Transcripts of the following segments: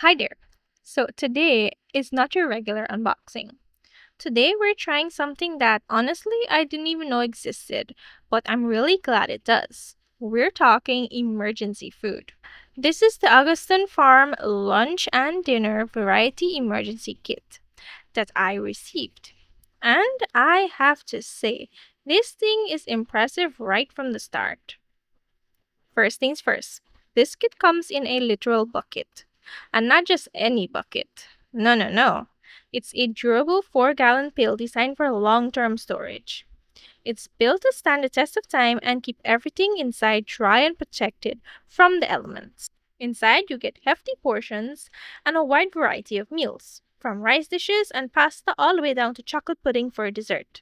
Hi there. So today is not your regular unboxing. Today we're trying something that honestly I didn't even know existed, but I'm really glad it does. We're talking emergency food. This is the Augason Farm lunch and dinner variety emergency kit that I received. And I have to say, this thing is impressive right from the start. First things first, this kit comes in a literal bucket. And not just any bucket. No, no, no. It's a durable 4-gallon pail designed for long term storage. It's built to stand the test of time and keep everything inside dry and protected from the elements. Inside, you get hefty portions and a wide variety of meals, from rice dishes and pasta all the way down to chocolate pudding for dessert.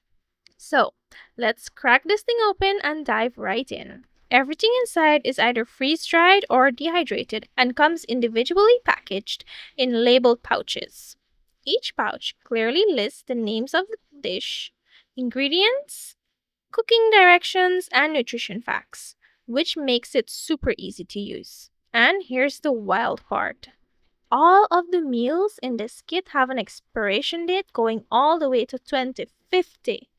So, let's crack this thing open and dive right in. Everything inside is either freeze dried or dehydrated and comes individually packaged in labeled pouches. Each pouch clearly lists the names of the dish, ingredients, cooking directions, and nutrition facts, which makes it super easy to use. And here's the wild part. All of the meals in this kit have an expiration date going all the way to 2050.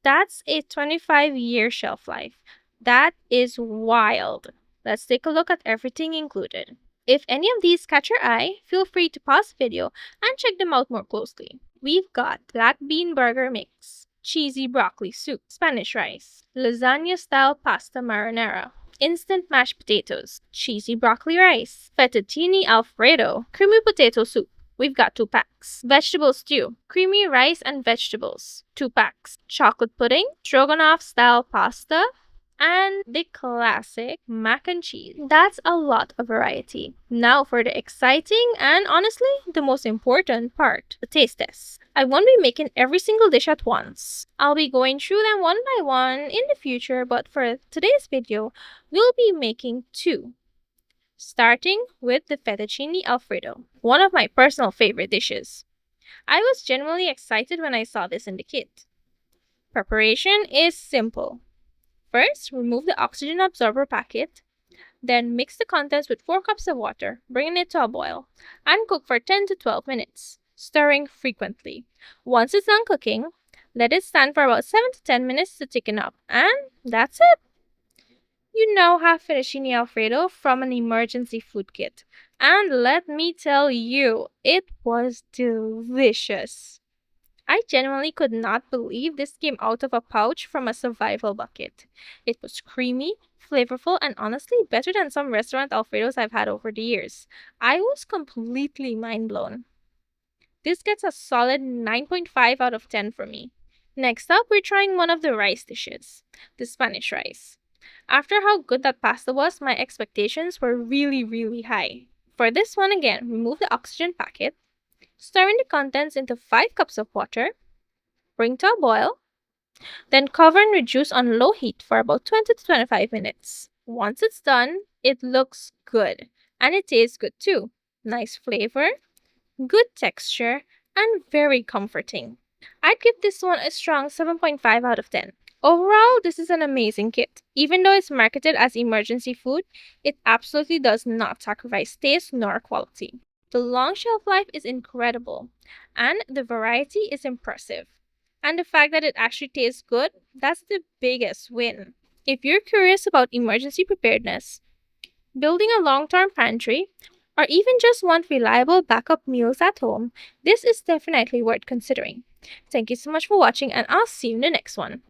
That's a 25-year shelf life. That is wild. Let's take a look at everything included. If any of these catch your eye, feel free to pause the video and check them out more closely. We've got black bean burger mix, cheesy broccoli soup, Spanish rice, lasagna style pasta marinara, instant mashed potatoes, cheesy broccoli rice, fettuccine alfredo, creamy potato soup. We've got 2 packs. Vegetable stew, creamy rice and vegetables, 2 packs. Chocolate pudding, Stroganoff style pasta, and the classic mac and cheese. That's a lot of variety. Now for the exciting and honestly the most important part, the taste test. I won't be making every single dish at once. I'll be going through them one by one in the future, but for today's video, we'll be making 2. Starting with the fettuccine alfredo, one of my personal favorite dishes. I was genuinely excited when I saw this in the kit. Preparation is simple. First, remove the oxygen absorber packet, then mix the contents with 4 cups of water, bringing it to a boil, and cook for 10 to 12 minutes, stirring frequently. Once it's done cooking, let it stand for about 7 to 10 minutes to thicken up, and that's it. You now have fettuccine alfredo from an emergency food kit. And let me tell you, it was delicious. I genuinely could not believe this came out of a pouch from a survival bucket. It was creamy, flavorful, and honestly better than some restaurant Alfredos I've had over the years. I was completely mind blown. This gets a solid 9.5 out of 10 for me. Next up, we're trying one of the rice dishes, the Spanish rice. After how good that pasta was, my expectations were really high. For this one again, remove the oxygen packet, stir in the contents into 5 cups of water, bring to a boil, then cover and reduce on low heat for about 20 to 25 minutes. Once it's done, it looks good. And it tastes good too. Nice flavor, good texture, and very comforting. I'd give this one a strong 7.5 out of 10. Overall, this is an amazing kit. Even though it's marketed as emergency food, it absolutely does not sacrifice taste nor quality. The long shelf life is incredible, and the variety is impressive. And the fact that it actually tastes good, that's the biggest win. If you're curious about emergency preparedness, building a long-term pantry, or even just want reliable backup meals at home, this is definitely worth considering. Thank you so much for watching, and I'll see you in the next one.